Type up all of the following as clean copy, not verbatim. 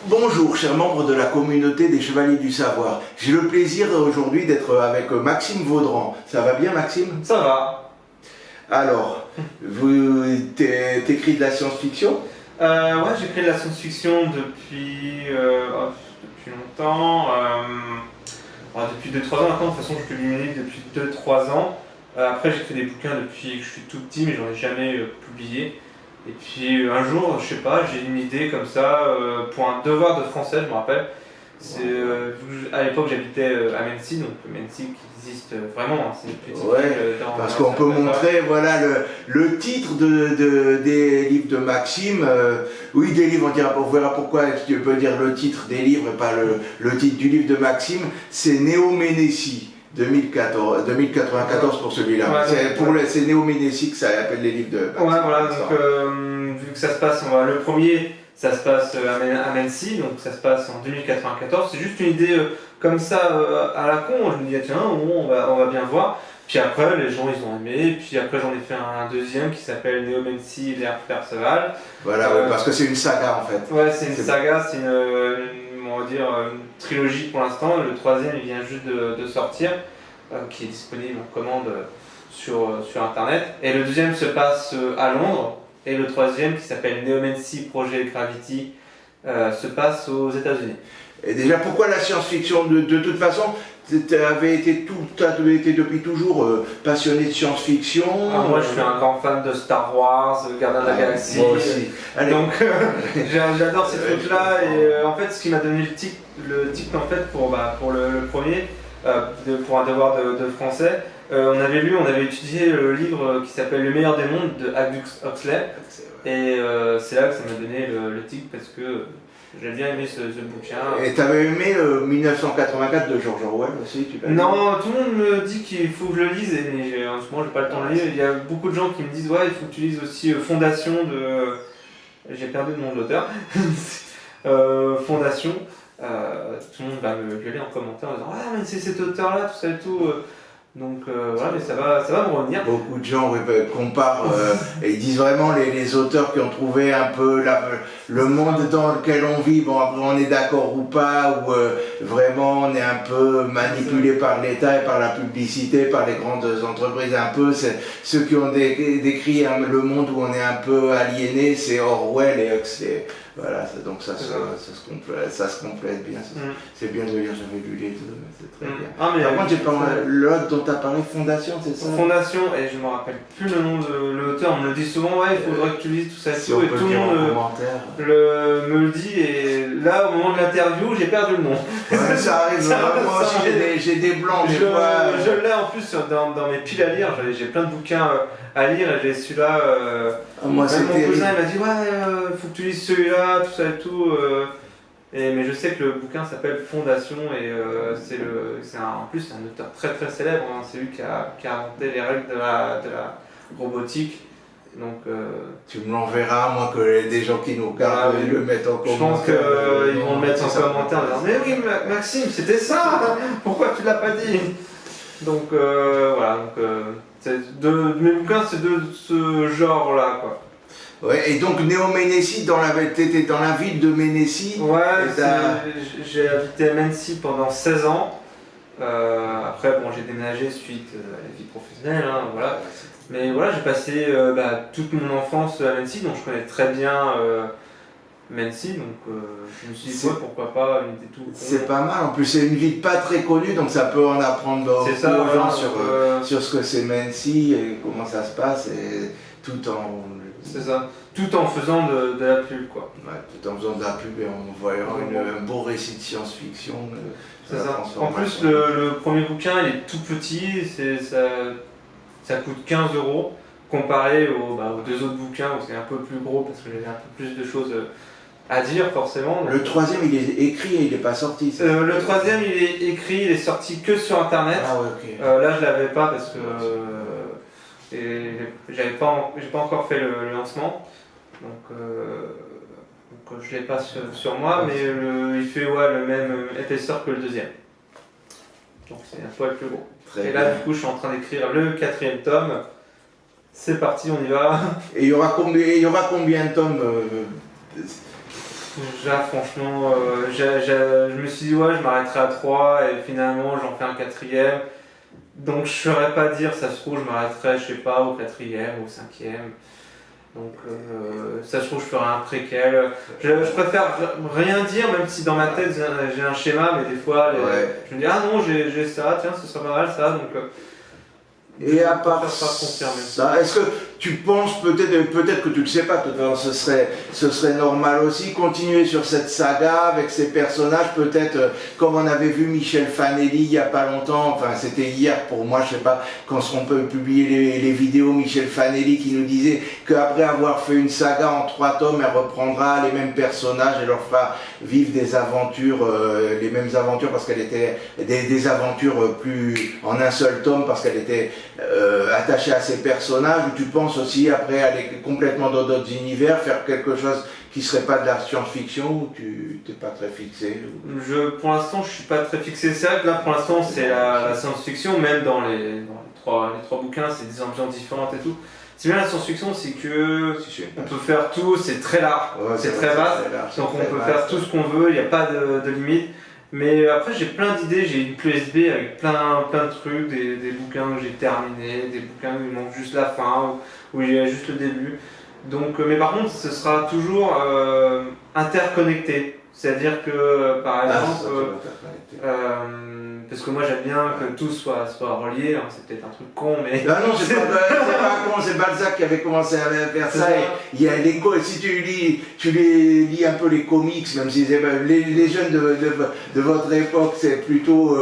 Bonjour, chers membres de la communauté des Chevaliers du Savoir. J'ai le plaisir aujourd'hui d'être avec Maxime Vaudran. Ça va bien, Maxime? Ça va. Alors, vous t'écris de la science-fiction? Ouais, j'écris de la science-fiction depuis longtemps. Depuis 2-3 ans maintenant. De toute façon, je publie mes livres depuis 2-3 ans. Après, j'écris des bouquins depuis que je suis tout petit, mais j'en ai jamais publié. Et puis un jour, je sais pas, j'ai une idée comme ça pour un devoir de français, je me rappelle. À l'époque, j'habitais à Mency, donc Mency qui existe vraiment, hein, c'est une petite ville parce qu'on peut montrer voilà, le titre des livres de Maxime. Oui, des livres, on verra pourquoi tu peux dire le titre des livres et pas le titre du livre de Maxime. C'est Néo-Ménécie. 2094 pour celui-là. Ouais, c'est Néo-Ménécie que ça appelle les livres de. Ouais, voilà, donc vu que ça se passe, le premier, ça se passe à Mency, donc ça se passe en 2094. C'est juste une idée comme ça à la con. Je me dis, tiens, on va bien voir. Puis après, les gens ils ont aimé. Puis après, j'en ai fait un deuxième qui s'appelle Néo-Ménécie, l'ère Perceval. Voilà, ouais, parce que c'est une saga en fait. Ouais, c'est une saga, c'est on va dire, une trilogie pour l'instant. Le troisième, il vient juste de sortir, qui est disponible en commande sur internet. Et le deuxième se passe à Londres. Et le troisième, qui s'appelle Néo-Ménécie Project Gravity, se passe aux États-Unis. Et déjà, pourquoi la science-fiction? De toute façon, tu avais été depuis toujours passionné de science-fiction. Moi, je suis un grand fan de Star Wars, Gardien de la Galaxie. Moi aussi. Donc, j'adore ces trucs-là. Et en fait, ce qui m'a donné le tic en fait, pour le premier, pour un devoir de français, on avait étudié le livre qui s'appelle Le meilleur des mondes de Aldous Huxley. Et c'est là que ça m'a donné le tic parce que j'ai bien aimé ce bouquin. Et t'avais aimé 1984 de George Orwell aussi, Non, tout le monde me dit qu'il faut que je le lise, mais en ce moment j'ai pas le temps de lire. Il y a beaucoup de gens qui me disent ouais, il faut que tu lises aussi Fondation de. J'ai perdu le nom de l'auteur. Fondation. Tout le monde va me gueuler en commentaire en disant ah mais c'est cet auteur là, tout ça et tout. Donc voilà, mais ça va me revenir. Beaucoup de gens comparent et ils disent vraiment les auteurs qui ont trouvé un peu le monde dans lequel on vit. Bon, après on est d'accord ou pas, ou vraiment on est un peu manipulé par l'État et par la publicité, par les grandes entreprises. Un peu, c'est ceux qui ont décrit le monde où on est un peu aliéné, c'est Orwell et Huxley. Voilà, donc ça se complète bien. C'est bien de lire, j'avais lu les deux, mais c'est très bien. Par contre, j'ai pas l'autre dont tu as parlé, Fondation, c'est ça? Fondation, et je me rappelle plus le nom de l'auteur, on me le dit souvent, ouais, il faudrait que tu lises tout ça, si et tout le monde me le dit, et là, au moment de l'interview, j'ai perdu le nom. Ouais, ça arrive, moi aussi j'ai des blancs, des fois. Je l'ai en plus dans mes piles à lire, j'ai plein de bouquins à lire, et j'ai celui-là. Mon cousin il m'a dit ouais, faut que tu lises celui-là, tout ça et tout. Mais je sais que le bouquin s'appelle Fondation et en plus c'est un auteur très très célèbre. Hein, c'est lui qui a inventé les règles de la robotique. Donc tu me l'enverras, moi que des gens qui nous regardent le mettent en commentaire. Je pense qu'ils vont le mettre en commentaire en disant mais oui Maxime, c'était ça. Pourquoi tu l'as pas dit? Donc voilà. Mes bouquins, c'est de ce genre-là, quoi. Ouais, et donc Néo-Ménécie, t'étais dans la ville de Ménécie. Ouais, j'ai habité à Mency pendant 16 ans. Après, bon, j'ai déménagé suite à la vie professionnelle, hein, voilà. Mais voilà, j'ai passé toute mon enfance à Mency, donc je connais très bien Mency, donc je me suis dit pourquoi pas une tout. C'est pas mal, en plus c'est une ville pas très connue, donc ça peut en apprendre aux gens sur ce que c'est Mency et comment ça se passe, et tout en faisant de la pub, quoi. Ouais, tout en faisant de la pub et en voyant un beau récit de science-fiction. C'est ça. En plus, le premier bouquin il est tout petit, ça coûte 15 € comparé aux deux autres bouquins où c'est un peu plus gros parce que j'avais un peu plus de choses à dire forcément. Le troisième il est écrit et il n'est pas sorti. Le troisième il est écrit, il est sorti que sur internet. Ah ouais, ok. Là je l'avais pas parce que j'ai pas encore fait le lancement. Donc je l'ai pas sur moi, mais il fait le même épaisseur que le deuxième. Donc c'est un poil plus gros. Et là du coup je suis en train d'écrire le 4e tome. C'est parti, on y va. Et il y aura combien de tomes Là, franchement, je me suis dit, ouais, je m'arrêterai à 3 et finalement, j'en fais un quatrième. Donc, je ne saurais pas dire, ça se trouve, je m'arrêterai, je sais pas, au quatrième, au cinquième. Donc, ça se trouve, je ferai un préquel. Je préfère rien dire, même si dans ma tête, j'ai un schéma, mais des fois, je me dis, ah non, j'ai ça, tiens, ce serait pas mal ça. Donc, et à part pas confirmer. ça, est-ce que tu penses peut-être que tu le sais pas, ce serait normal aussi, continuer sur cette saga avec ces personnages, peut-être comme on avait vu Michel Fanelli il y a pas longtemps, enfin c'était hier pour moi, je sais pas, quand on peut publier les vidéos, Michel Fanelli qui nous disait qu'après avoir fait une saga en 3 tomes, elle reprendra les mêmes personnages et leur fera vivre des aventures, les mêmes aventures parce qu'elle était des aventures plus en un seul tome parce qu'elle était attachée à ces personnages, ou tu penses aussi après aller complètement dans d'autres univers, faire quelque chose qui serait pas de la science-fiction, ou tu n'es pas très fixé Pour l'instant, je suis pas très fixé. C'est vrai que là, pour l'instant, c'est la science-fiction, même dans les trois bouquins, c'est des ambiances différentes et tout. C'est bien la science-fiction, c'est que on peut faire tout, c'est très large, c'est très vaste, donc on peut faire tout ce qu'on veut, il n'y a pas de limite. Mais après, j'ai plein d'idées, j'ai une clé USB avec plein de trucs, des bouquins que j'ai terminés, des bouquins où il manque juste la fin, où il y a juste le début. Donc, mais par contre, ce sera toujours interconnecté. C'est-à-dire que, par exemple, parce que moi j'aime bien que tout soit relié, hein, c'est peut-être un truc con, mais... Non, c'est pas con, c'est Balzac qui avait commencé à faire ça. Et il y a si tu lis un peu les comics, même si les jeunes de votre époque, c'est plutôt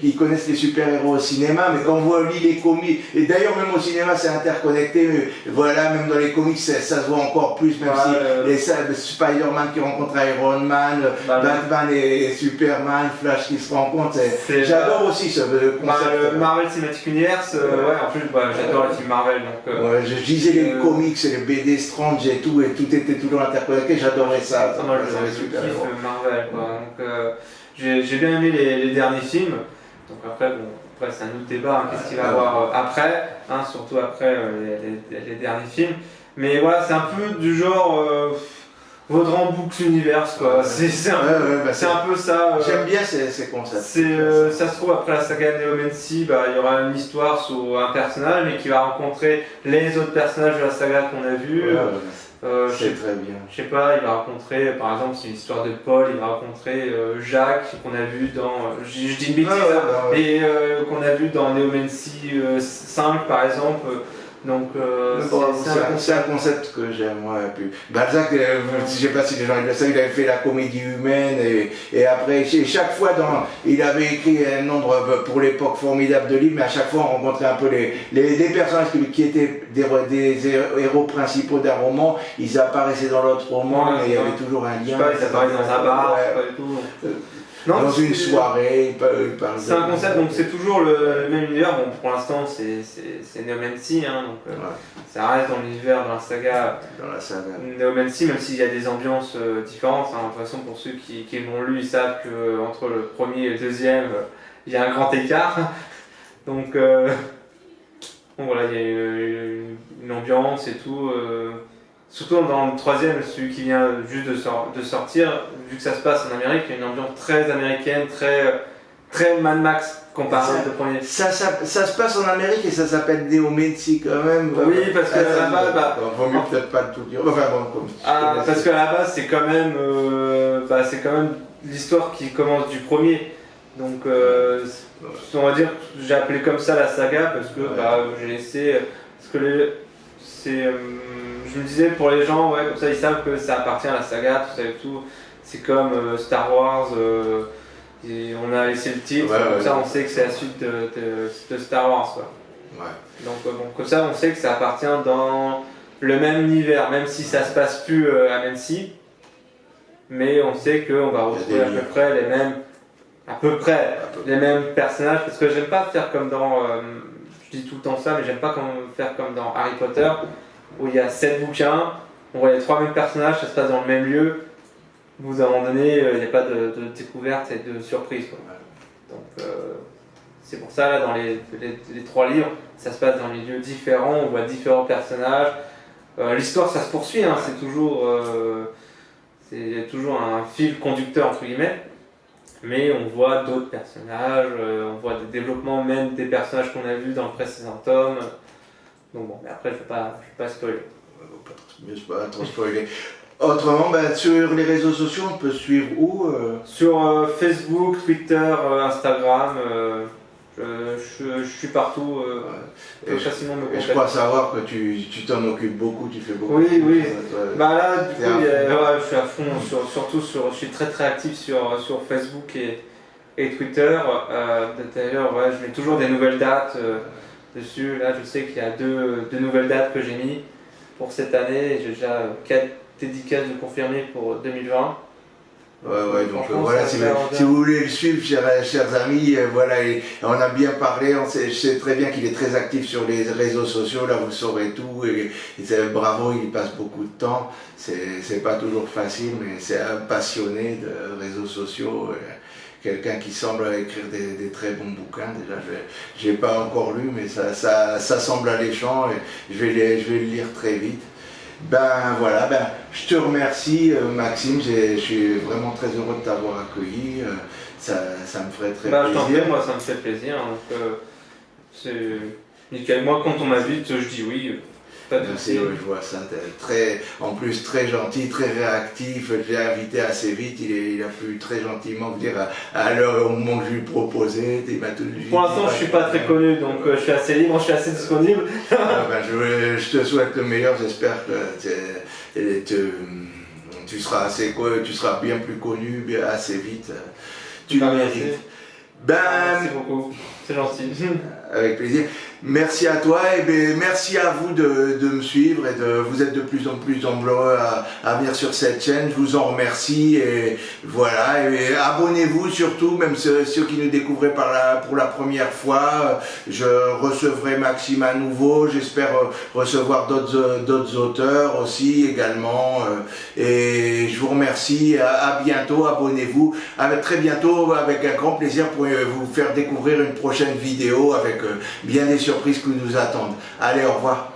qui connaissent les super-héros au cinéma, mais quand on lit les comics, et d'ailleurs même au cinéma c'est interconnecté, mais voilà, même dans les comics ça se voit encore plus, même si Spider-Man qui rencontre Iron Man, Batman et Superman, Flash qui se rencontrent, j'adore aussi ce concept. Le Marvel Cinematic Universe, en plus j'adore les films Marvel. Donc, je lisais les comics et les BD Strange et tout était toujours interconnecté, j'adorais ça. Moi je kiffe Marvel, quoi. Donc, j'ai bien aimé les derniers films, donc après c'est un autre débat, hein, qu'est-ce qu'il va y avoir après, hein, surtout après les derniers films. Mais voilà, c'est un peu du genre... Vaudran Books Universe, quoi. C'est un peu ça. J'aime bien ces concepts. Ça se trouve, après la saga Néomancy, il y aura une histoire sur un personnage, mais qui va rencontrer les autres personnages de la saga qu'on a vu. C'est très bien. Je sais pas, il va rencontrer, par exemple, c'est une histoire de Paul, il va rencontrer Jacques, qu'on a vu dans. Je dis une bêtise, et qu'on a vu dans Néomancy 5, par exemple. Donc c'est un concept que j'aime. Balzac, je sais pas si les gens le savent, il avait fait la comédie humaine et après chaque fois il avait écrit un nombre pour l'époque formidable de livres, mais à chaque fois on rencontrait un peu les personnages qui étaient des héros principaux d'un roman, ils apparaissaient dans l'autre roman, mais il y avait toujours un lien. Je sais pas, ils apparaissaient dans un bar, pas du tout. Dans une soirée, c'est un concept, donc c'est toujours le même univers. Bon, pour l'instant, c'est Néomancy, hein, donc ça reste dans l'univers, dans la saga. Néomancy, même s'il y a des ambiances différentes. Hein, de toute façon, pour ceux qui l'ont lu, ils savent qu'entre le premier et le deuxième, il y a un grand écart. Donc voilà, il y a une ambiance et tout. Surtout dans le troisième, celui qui vient juste de sortir, vu que ça se passe en Amérique, il y a une ambiance très américaine, très Mad Max comparé au premier. Ça se passe en Amérique et ça s'appelle Néomancy quand même. Oui, parce qu'à la base... vaut mieux peut-être pas tout dire. Parce qu'à la base, c'est quand même l'histoire qui commence du premier. Donc, on va dire que j'ai appelé comme ça la saga parce que j'ai laissé... je me disais pour les gens, comme ça ils savent que ça appartient à la saga, tout ça et tout. C'est comme Star Wars, on a laissé le titre, ça on sait que c'est la suite de Star Wars. Quoi. Donc comme ça on sait que ça appartient dans le même univers, même si ça se passe plus à Nancy. Mais on sait qu'on va retrouver à peu près les mêmes personnages, parce que j'aime pas faire comme dans... je dis tout le temps ça, mais j'aime pas faire comme dans Harry Potter, où il y a 7 bouquins, on voit les 3 mêmes personnages, ça se passe dans le même lieu. À un moment donné, il n'y a pas de découverte et de surprise. Quoi. Donc c'est pour ça, là, dans les 3 livres, ça se passe dans des lieux différents, on voit différents personnages. L'histoire, ça se poursuit, hein, c'est toujours... il y a toujours un fil conducteur entre guillemets, mais on voit d'autres personnages, on voit des développements même des personnages qu'on a vus dans le précédent tome. Donc bon, mais après je vais pas spoiler. Mieux pas trop spoiler. Autrement, sur les réseaux sociaux, on peut suivre où Sur Facebook, Twitter, Instagram, je suis partout, on peut facilement me Et contacter. je crois savoir que tu t'en occupes beaucoup, tu fais beaucoup. Oui, oui. Ouais. Bah là, du T'es coup, à je suis à fond, je suis très très actif sur Facebook et Twitter. D'ailleurs, ouais, je mets toujours des nouvelles dates dessus. Là, je sais qu'il y a deux nouvelles dates que j'ai mis pour cette année. J'ai déjà 4 dédicaces de confirmées pour 2020. Ouais, donc Franchement, voilà, ça si a l'air vous voulez le suivre, chers amis, voilà, on a bien parlé, je sais très bien qu'il est très actif sur les réseaux sociaux, là vous saurez tout, bravo, il y passe beaucoup de temps, c'est pas toujours facile, mais c'est un passionné de réseaux sociaux, quelqu'un qui semble écrire des très bons bouquins, déjà je n'ai pas encore lu, mais ça semble alléchant, et je vais le lire très vite. Voilà, je te remercie Maxime, je suis vraiment très heureux de t'avoir accueilli, ça me ferait très Je t'en prie, plaisir. moi ça me fait plaisir, donc c'est nickel. Moi quand on m'invite, je dis oui, pas de Merci, souci. je vois ça, en plus très gentil, très réactif, je l'ai invité assez vite, il a pu très gentiment me dire à l'heure au moment que je lui proposais, il m'a tout dit. Pour l'instant je suis pas très connu, donc je suis assez libre, je suis assez disponible. Je te souhaite le meilleur, j'espère que tu seras bien plus connu assez vite. Tu le mérites. Merci beaucoup, c'est gentil. Avec plaisir. Merci à toi et merci à vous de me suivre et vous êtes de plus en plus nombreux à venir sur cette chaîne. Je vous en remercie et voilà. Et abonnez-vous surtout, même ceux qui nous découvraient pour la première fois. Je recevrai Maxime à nouveau. J'espère recevoir d'autres auteurs aussi également. Et je vous remercie. À bientôt. Abonnez-vous. À très bientôt avec un grand plaisir pour vous faire découvrir une prochaine vidéo avec bien des surprises qui nous attendent. Allez, au revoir.